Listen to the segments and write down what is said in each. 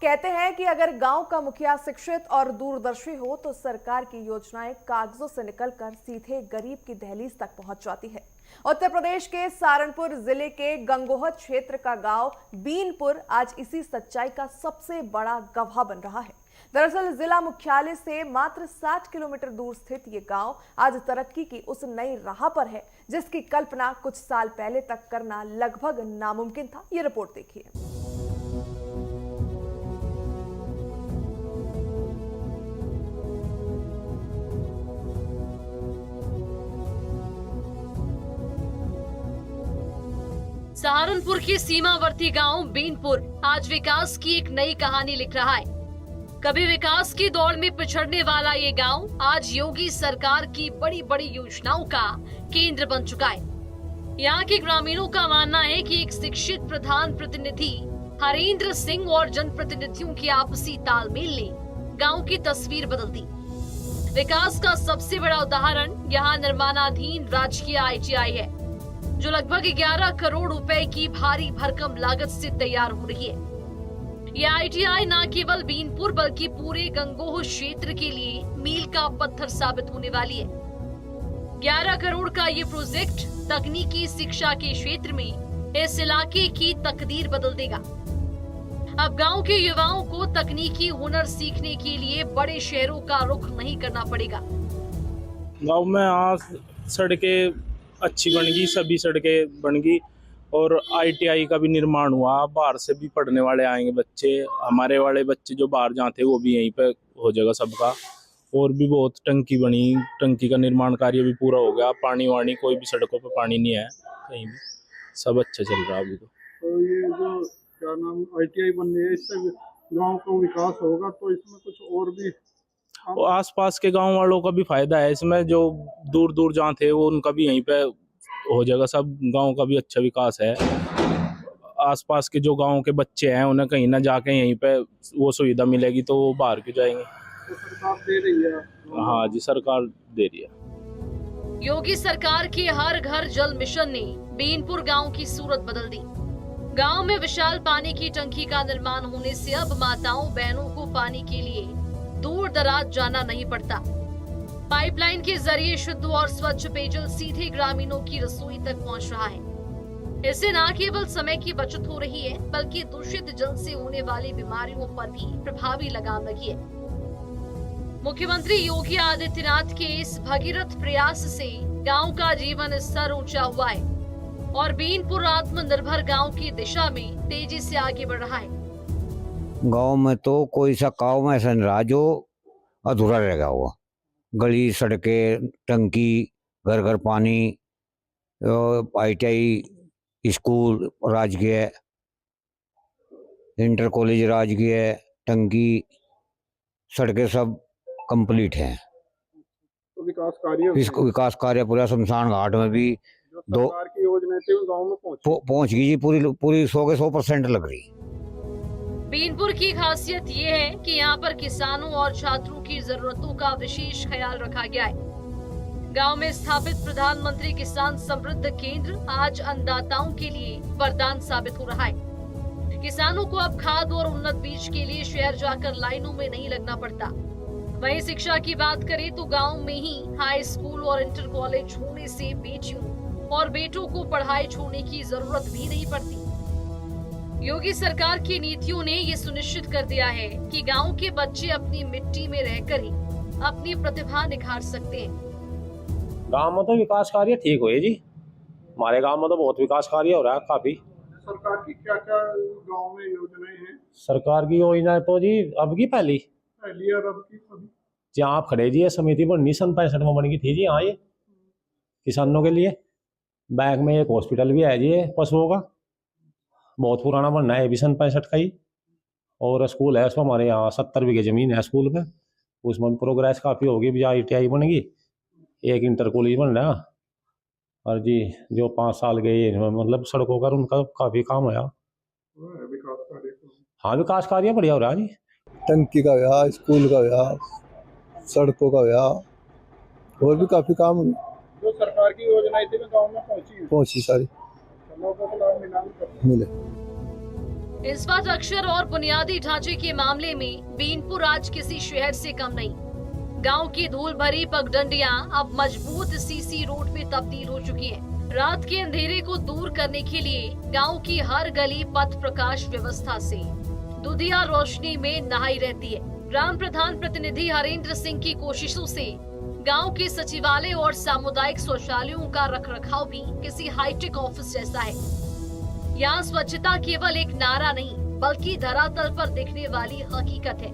कहते हैं कि अगर गांव का मुखिया शिक्षित और दूरदर्शी हो तो सरकार की योजनाएं कागजों से निकलकर सीधे गरीब की दहलीज तक पहुंच जाती है। उत्तर प्रदेश के सहारनपुर जिले के गंगोह क्षेत्र का गांव बीनपुर आज इसी सच्चाई का सबसे बड़ा गवाह बन रहा है। दरअसल जिला मुख्यालय से मात्र 60 किलोमीटर दूर स्थित ये गांव आज तरक्की की उस नई राह पर है जिसकी कल्पना कुछ साल पहले तक करना लगभग नामुमकिन था। ये रिपोर्ट देखिए। सहारनपुर के सीमावर्ती गांव बीनपुर आज विकास की एक नई कहानी लिख रहा है। कभी विकास की दौड़ में पिछड़ने वाला ये गांव आज योगी सरकार की बड़ी बड़ी योजनाओं का केंद्र बन चुका है। यहाँ के ग्रामीणों का मानना है कि एक शिक्षित प्रधान प्रतिनिधि हरेंद्र सिंह और जनप्रतिनिधियों की आपसी तालमेल ने गांव की तस्वीर बदल दी। विकास का सबसे बड़ा उदाहरण यहाँ निर्माणाधीन राजकीय ITI है, जो लगभग 11 करोड़ रुपए की भारी भरकम लागत से तैयार हो रही है। यह ITI न केवल बीनपुर बल्कि पूरे गंगोह क्षेत्र के लिए मील का पत्थर साबित होने वाली है। 11 करोड़ का ये प्रोजेक्ट तकनीकी शिक्षा के क्षेत्र में इस इलाके की तकदीर बदल देगा। अब गांव के युवाओं को तकनीकी हुनर सीखने के लिए बड़े शहरों का रुख नहीं करना पड़ेगा। गांव में आज सड़कें अच्छी बन गई, सभी सड़कें बन गई और ITI का भी निर्माण हुआ। बाहर से भी पढ़ने वाले आएंगे बच्चे, हमारे वाले बच्चे जो बाहर जाते वो भी यहीं पे हो जाएगा सबका। और भी बहुत टंकी बनी, टंकी का निर्माण कार्य भी पूरा हो गया। पानी वानी कोई भी सड़कों पे पानी नहीं है कहीं भी, सब अच्छा चल रहा है अभी तो ये जो क्या नाम ITI बन रही है, इससे गांव का विकास होगा तो इसमें कुछ और भी आसपास के गांव वालों का भी फायदा है इसमें। जो दूर दूर जहाँ थे वो उनका भी यहीं पे हो जाएगा, सब गांव का भी अच्छा विकास है। आसपास के जो गांव के बच्चे हैं उन्हें कहीं ना जाके यहीं पे वो सुविधा मिलेगी तो वो बाहर क्यों जाएंगे। तो सरकार दे रही है। हाँ जी, सरकार दे रही है। योगी सरकार के हर घर जल मिशन ने बीनपुर गांव की सूरत बदल दी। गांव में विशाल पानी की टंकी का निर्माण होने से अब माताओं बहनों को पानी के लिए दूर दराज जाना नहीं पड़ता। पाइपलाइन के जरिए शुद्ध और स्वच्छ पेयजल सीधे ग्रामीणों की रसोई तक पहुंच रहा है। इससे न केवल समय की बचत हो रही है बल्कि दूषित जल से होने वाली बीमारियों पर भी प्रभावी लगाम लगी है। मुख्यमंत्री योगी आदित्यनाथ के इस भगीरथ प्रयास से गांव का जीवन स्तर ऊंचा हुआ है और बीनपुर आत्मनिर्भर गांव की दिशा में तेजी से आगे बढ़ रहा है। गांव में तो कोई सा गांव में ऐसा नहीं रहा जो अधूरा रह गया हुआ। गली, सड़कें, टंकी, घर घर पानी, ITI स्कूल राजकीय, इंटर कॉलेज राजकीय, टंकी, सड़कें सब कंप्लीट हैं। तो विकास कार्य पूरा शमशान घाट में भी जो सरकार की योजनाएं थी गांव में पहुंच गई जी। पूरी 100% लग रही। बीनपुर की खासियत ये है कि यहाँ पर किसानों और छात्रों की जरूरतों का विशेष ख्याल रखा गया है। गांव में स्थापित प्रधानमंत्री किसान समृद्धि केंद्र आज अन्नदाताओं के लिए वरदान साबित हो रहा है। किसानों को अब खाद और उन्नत बीज के लिए शहर जाकर लाइनों में नहीं लगना पड़ता। वहीं शिक्षा की बात करें तो गाँव में ही हाई स्कूल और इंटर कॉलेज होने से बेटियों और बेटों को पढ़ाई छोड़ने की जरूरत भी नहीं पड़ती। योगी सरकार की नीतियों ने ये सुनिश्चित कर दिया है कि गांव के बच्चे अपनी मिट्टी में रहकर ही अपनी प्रतिभा निखार सकते हैं। गांव में तो विकास कार्य ठीक हुए जी, हमारे गांव में तो बहुत विकास कार्य हो रहा है काफी। सरकार की क्या क्या गांव में योजनाएं हैं? सरकार की योजना तो जी अब की पहली और अब की सभी जहाँ आप खड़े जी, समिति बननी 65 में बन गई थी जी। हाँ, ये किसानों के लिए बैंक में एक हॉस्पिटल भी है जी, पशुओं का बहुत पुराना बनना है, 65 का ही। और स्कूल है उसमें हमारे यहाँ 70 बीघे जमीन है स्कूल पे, उसमें प्रोग्रेस काफ़ी होगी। भी ITI बनेगी, एक इंटर कॉलेज बन रहा है और जी जो 5 साल गए मतलब सड़कों का उनका काफ़ी काम होया। हाँ, विकास कार्य बढ़िया हो रहा है जी। टंकी का हुआ, स्कूल का हुआ, सड़कों का हुआ और भी काफ़ी काम जो सरकार की योजनाएं थी गाँव में पहुंची सारी लोगों को लाभ मिले। इंफ्रास्ट्रक्चर और बुनियादी ढांचे के मामले में बीनपुर आज किसी शहर से कम नहीं। गांव की धूल भरी पगडंडियां अब मजबूत सीसी रोड में तब्दील हो चुकी है। रात के अंधेरे को दूर करने के लिए गांव की हर गली पथ प्रकाश व्यवस्था से दुधिया रोशनी में नहाई रहती है। ग्राम प्रधान प्रतिनिधि हरेंद्र सिंह की कोशिशों से गांव के सचिवालय और सामुदायिक शौचालयों का रखरखाव भी किसी हाईटेक ऑफिस जैसा है। यहाँ स्वच्छता केवल एक नारा नहीं बल्कि धरातल पर दिखने वाली हकीकत है।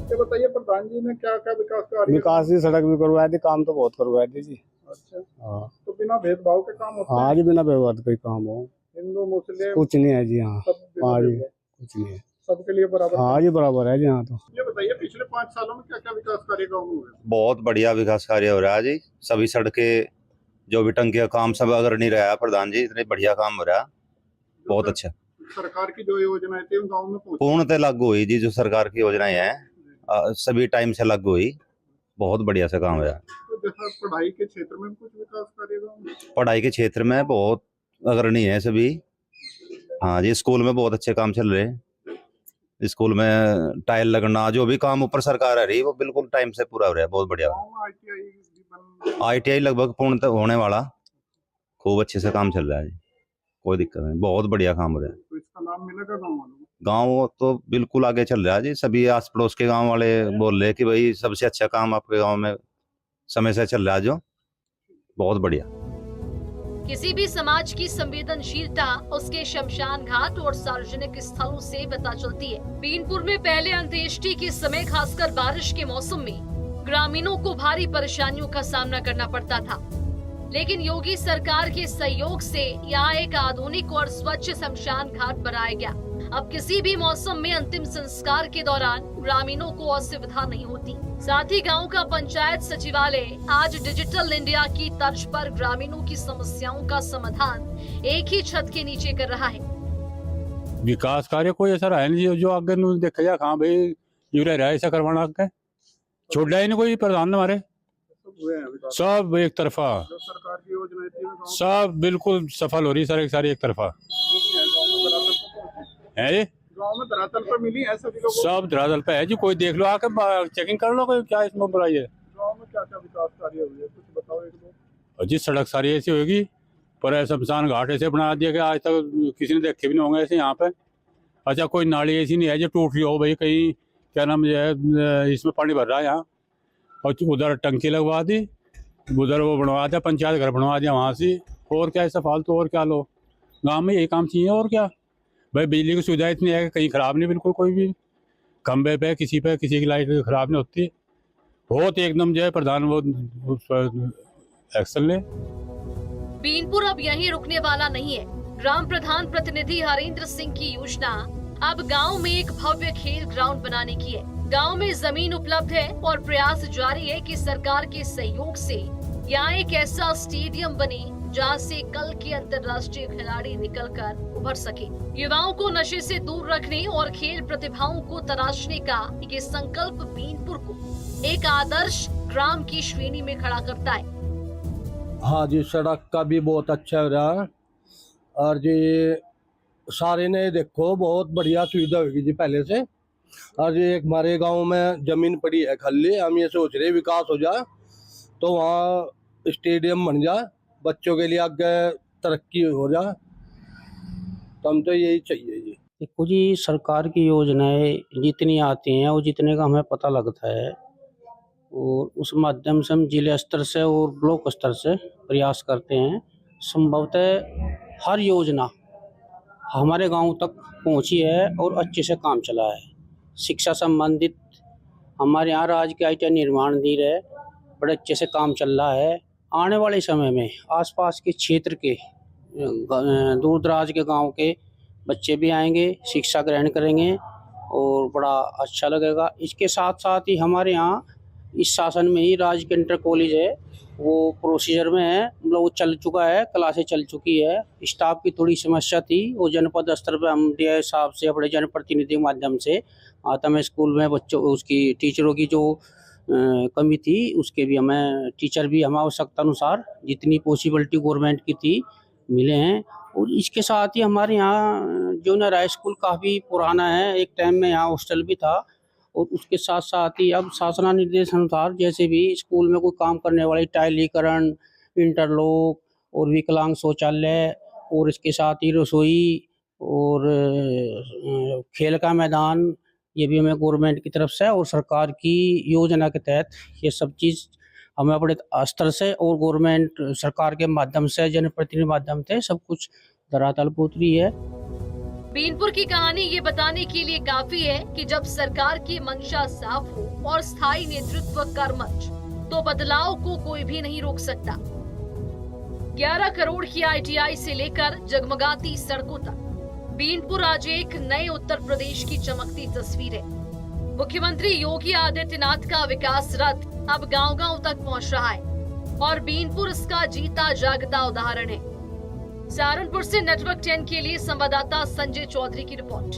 ये बताइए प्रधान जी ने क्या क्या विकास कार्य विकास की सड़क भी करवाई थी, काम तो बहुत करवाए थे जी। अच्छा, हाँ तो बिना भेदभाव के काम होता हाँ है? जी, बिना व्यवहार कोई काम हो हिंदू मुस्लिम कुछ नहीं है जी। हाँ सब बिना हाँ जी, भेदभाव, कुछ नहीं है। सबके लिए बराबर। हाँ जी, बराबर है जी। हाँ तो ये बताइए पिछले 5 सालों में क्या क्या विकास कार्य गाँव में हुए? बहुत बढ़िया विकास कार्य हो रहा है जी। सभी सड़कें, जो भी टंकी का काम सब अगर नहीं रहा है प्रधान जी, इतने बढ़िया काम हो रहा है, बहुत अच्छा। सरकार की जो योजनाएं थी उन गाँव में पहुंची? पूर्णतः लागू हुई जी, जो सरकार की योजनाएं हैं सभी टाइम से लागू हुई, बहुत बढ़िया से काम हो रहा है। तो जैसा पढ़ाई के क्षेत्र में कुछ विकास कार्य गाँव में? पढ़ाई के क्षेत्र में बहुत अग्रणी है सभी। हाँ जी, स्कूल में बहुत अच्छे काम चल रहे हैं। स्कूल में टाइल लगना, जो भी काम ऊपर सरकार आ रही है वो बिल्कुल टाइम से पूरा हो रहा है, बहुत बढ़िया। गाँव में ITI भी बन ITI लगभग पूर्णतः होने वाला, खूब अच्छे से काम चल रहा है जी, कोई दिक्कत नहीं, बहुत बढ़िया काम हो रहा है। तो इसका लाभ मिलेगा गाँव वालों को? गांव तो बिल्कुल आगे चल रहा है जी। सभी आस पड़ोस के गांव वाले बोल रहे हैं कि भाई सबसे अच्छा काम आपके गांव में समय से चल रहा है, जो बहुत बढ़िया। किसी भी समाज की संवेदनशीलता उसके शमशान घाट और सार्वजनिक स्थलों से पता चलती है। बीनपुर में पहले अंत्येष्टि के समय खासकर बारिश के मौसम में ग्रामीणों को भारी परेशानियों का सामना करना पड़ता था, लेकिन योगी सरकार के सहयोग से यहाँ एक आधुनिक और स्वच्छ शमशान घाट बनाया गया। अब किसी भी मौसम में अंतिम संस्कार के दौरान ग्रामीणों को असुविधा नहीं होती। साथ ही गांव का पंचायत सचिवालय आज डिजिटल इंडिया की तर्ज पर ग्रामीणों की समस्याओं का समाधान एक ही छत के नीचे कर रहा है। विकास कार्य कोई ऐसा रहा नहीं जो आगे देखा जाए। हाँ भाई यू रहा है ऐसा करवाना के छोड़ ही नहीं कोई प्रधान हमारे, हुए हैं विकास? सब एक तरफा, जो सरकार की योजनाएं थी वो गाँव में सब बिल्कुल सफल हो रही सारी सारी एक तरफा मिली है, गाँव में धरातल पर पहुंची? है जी। गाँव में धरातल पर मिली है सभी लोगों को? सब धरातल पे है जी, कोई देख लो आके चेकिंग कर लो, कोई क्या इसमें बुराई है। गाँव में क्या क्या विकास कार्य हुए हैं? कुछ बताओ एक दो। और जी सड़क सारी ऐसी होगी, पर शमशान घाट ऐसे बना दिया कि आज तक किसी ने देखे भी नहीं होंगे ऐसे यहाँ पे। अच्छा कोई नाली ऐसी नहीं है जो टूट रही हो भाई, कहीं क्या नाम है इसमें पानी भर रहा है यहाँ, और उधर टंकी लगवा दी, उधर वो बनवा दिया, पंचायत घर बनवा दिया वहाँ से। और क्या ऐसा फालतू, और क्या लो, गांव में यही काम चाहिए। और क्या भाई, बिजली की सुविधा इतनी है कि कहीं ख़राब नहीं, बिल्कुल कोई भी खंबे पे किसी की लाइट ख़राब नहीं होती। बहुत एकदम जो है प्रधान वो एक्शन ले। बीनपुर अब यहीं रुकने वाला नहीं है। ग्राम प्रधान प्रतिनिधि हरेंद्र सिंह की योजना अब गांव में एक भव्य खेल ग्राउंड बनाने की है। गांव में जमीन उपलब्ध है और प्रयास जारी है कि सरकार के सहयोग से यहाँ एक ऐसा स्टेडियम बने जहाँ से कल के अंतर्राष्ट्रीय खिलाड़ी निकलकर उभर सके। युवाओं को नशे से दूर रखने और खेल प्रतिभाओं को तराशने का ये संकल्प बीनपुर को एक आदर्श ग्राम की श्रेणी में खड़ा करता है। हाँ जी, सड़क का भी बहुत अच्छा हो रहा है। और जी सारे ने देखो बहुत बढ़िया सुविधा होगी जी पहले से। और जी एक हमारे गांव में जमीन पड़ी है खाली, हम ये सोच रहे विकास हो जाए तो वहाँ स्टेडियम बन जाए, बच्चों के लिए आगे तरक्की हो जाए, तो हम तो यही चाहिए जी। देखो जी, सरकार की योजनाएं जितनी आती हैं और जितने का हमें पता लगता है, और उस माध्यम से हम जिले स्तर से और ब्लॉक स्तर से प्रयास करते हैं। संभवतः हर योजना हमारे गांव तक पहुंची है और अच्छे से काम चला है। शिक्षा संबंधित हमारे यहाँ राज्य के ITI निर्माण धीर है, बड़े अच्छे से काम चल रहा है। आने वाले समय में आसपास के क्षेत्र के दूर दराज के गांव के बच्चे भी आएंगे, शिक्षा ग्रहण करेंगे और बड़ा अच्छा लगेगा। इसके साथ साथ ही हमारे यहाँ इस शासन में ही राज्य के इंटर कॉलेज है, वो प्रोसीजर में है, मतलब वो चल चुका है, क्लासें चल चुकी है। स्टाफ की थोड़ी समस्या थी, वो जनपद स्तर पर हम DI साहब से अपने जनप्रतिनिधि के माध्यम से आता में स्कूल में बच्चों उसकी टीचरों की जो कमी थी, उसके भी हमें टीचर भी हम आवश्यकता अनुसार जितनी पॉसिबिलिटी गवर्नमेंट की थी मिले हैं। और इसके साथ ही हमारे यहाँ जूनियर हाई स्कूल काफ़ी पुराना है, एक टाइम में यहाँ हॉस्टल भी था। और उसके साथ साथ ही अब शासनानिर्देश अनुसार जैसे भी स्कूल में कोई काम करने वाली टाइलीकरण, इंटरलॉक और विकलांग शौचालय और इसके साथ ही रसोई और खेल का मैदान, ये भी हमें गवर्नमेंट की तरफ से और सरकार की योजना के तहत ये सब चीज़ हमें अपने स्तर से और गवर्नमेंट सरकार के माध्यम से, जनप्रतिनिधि माध्यम से सब कुछ धरातल पर उतरी है। बीनपुर की कहानी ये बताने के लिए काफी है कि जब सरकार की मंशा साफ हो और स्थायी नेतृत्व कर्मठ, तो बदलाव को कोई भी नहीं रोक सकता। 11 करोड़ की ITI से लेकर जगमगाती सड़कों तक बीनपुर आज एक नए उत्तर प्रदेश की चमकती तस्वीर है। मुख्यमंत्री योगी आदित्यनाथ का विकास रथ अब गांव-गांव तक पहुंच रहा है और बीनपुर इसका जीता जागता उदाहरण है। सहारनपुर से नेटवर्क 10 के लिए संवाददाता संजय चौधरी की रिपोर्ट।